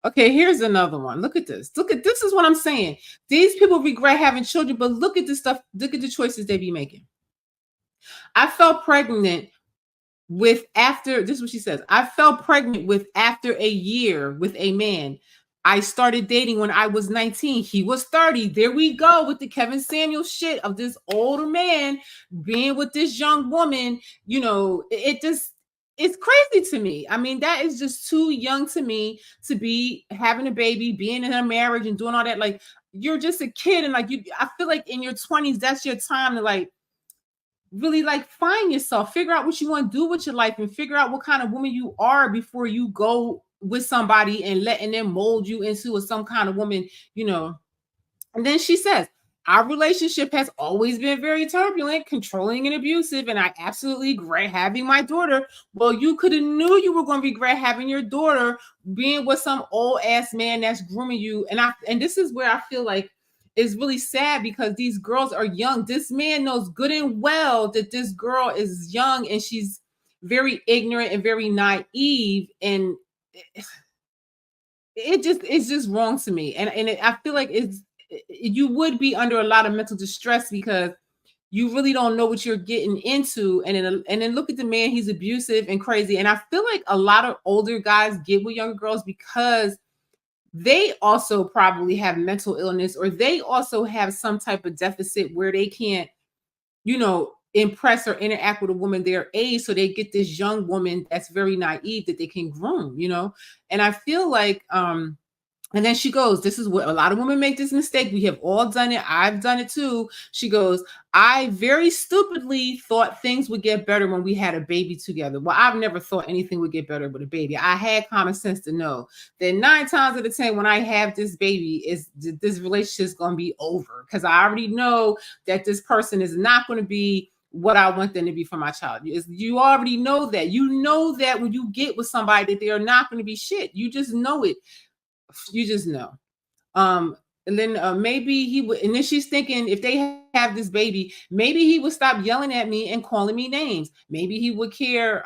Okay, here's another one. Look at this. Look at this is what I'm saying. These people regret having children, but look at this stuff. Look at the choices they be making. I felt pregnant with after this is what she says. I fell pregnant with after a year with a man. I started dating when I was 19. He was 30. There we go with the Kevin Samuel shit of this older man being with this young woman. It just it's crazy to me. I mean, that is just too young to me to be having a baby, being in a marriage and doing all that. Like, you're just a kid, and like I feel like in your 20s, that's your time to like really like find yourself, figure out what you want to do with your life, and figure out what kind of woman you are before you go with somebody and letting them mold you into some kind of woman, you know. And then she says, our relationship has always been very turbulent, controlling, and abusive, and I absolutely regret having my daughter. Well, you could have knew you were going to regret having your daughter being with some old ass man that's grooming you. And this is where I feel like it's really sad, because these girls are young. This man knows good and well that this girl is young and she's very ignorant and very naive, and it's just wrong to me. I feel like you would be under a lot of mental distress because you really don't know what you're getting into. And then look at the man, he's abusive and crazy. And I feel like a lot of older guys get with younger girls because they also probably have mental illness, or they also have some type of deficit where they can't, impress or interact with a woman their age. So they get this young woman that's very naive that they can groom. And I feel like, and then she goes, this is what a lot of women make this mistake. We have all done it. I've done it too. She goes, I very stupidly thought things would get better when we had a baby together. Well, I've never thought anything would get better with a baby. I had common sense to know that 9 times out of 10, when I have this baby, this relationship is going to be over, because I already know that this person is not going to be what I want them to be for my child. You already know that. You know that when you get with somebody that they are not going to be shit. You just know it. You just know. And then maybe he would, and then she's thinking, if they have this baby, maybe he would stop yelling at me and calling me names. Maybe he would care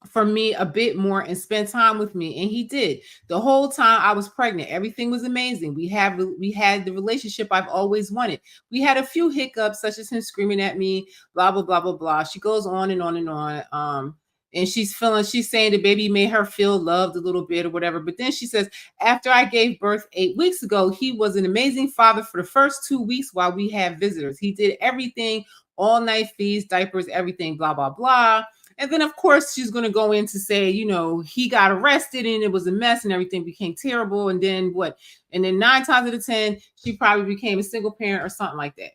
for me a bit more and spend time with me. And he did. The whole time I was pregnant, everything was amazing. We had the relationship I've always wanted. We had a few hiccups, such as him screaming at me, blah blah blah blah blah. She goes on and on and on. And she's saying the baby made her feel loved a little bit or whatever. But then she says, after I gave birth 8 weeks ago, he was an amazing father for the first 2 weeks while we had visitors. He did everything, all night feeds, diapers, everything, blah, blah, blah. And then, of course, she's going to go in to say, he got arrested and it was a mess and everything became terrible. And then what? And then 9 times out of 10, she probably became a single parent or something like that.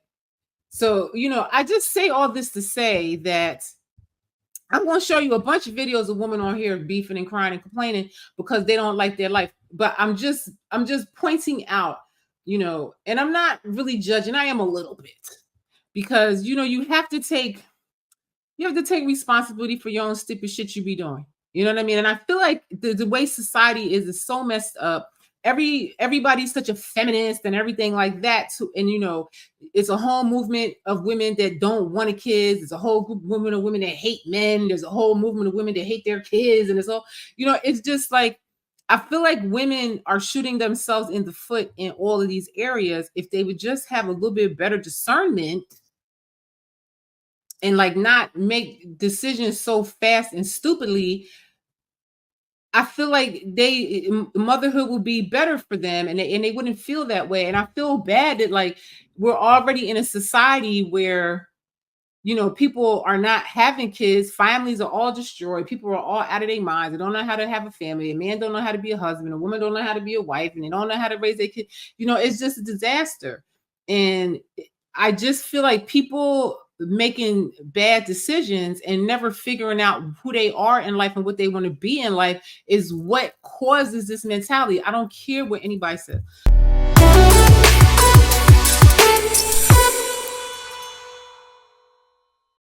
So, I just say all this to say that I'm going to show you a bunch of videos of women on here beefing and crying and complaining because they don't like their life. But I'm just pointing out, and I'm not really judging. I am a little bit, because, you have to take responsibility for your own stupid shit you be doing. You know what I mean? And I feel like the way society is so messed up. Everybody's such a feminist and everything like that. And it's a whole movement of women that don't want kids. There's a whole group of women that hate men. There's a whole movement of women that hate their kids. And it's all, it's just like, I feel like women are shooting themselves in the foot in all of these areas. If they would just have a little bit better discernment and like not make decisions so fast and stupidly, I feel like motherhood would be better for them, and they wouldn't feel that way. And I feel bad that like we're already in a society where, people are not having kids. Families are all destroyed. People are all out of their minds. They don't know how to have a family. A man don't know how to be a husband. A woman don't know how to be a wife, and they don't know how to raise their kid. It's just a disaster. And I just feel like people making bad decisions and never figuring out who they are in life and what they want to be in life is what causes this mentality. I don't care what anybody says.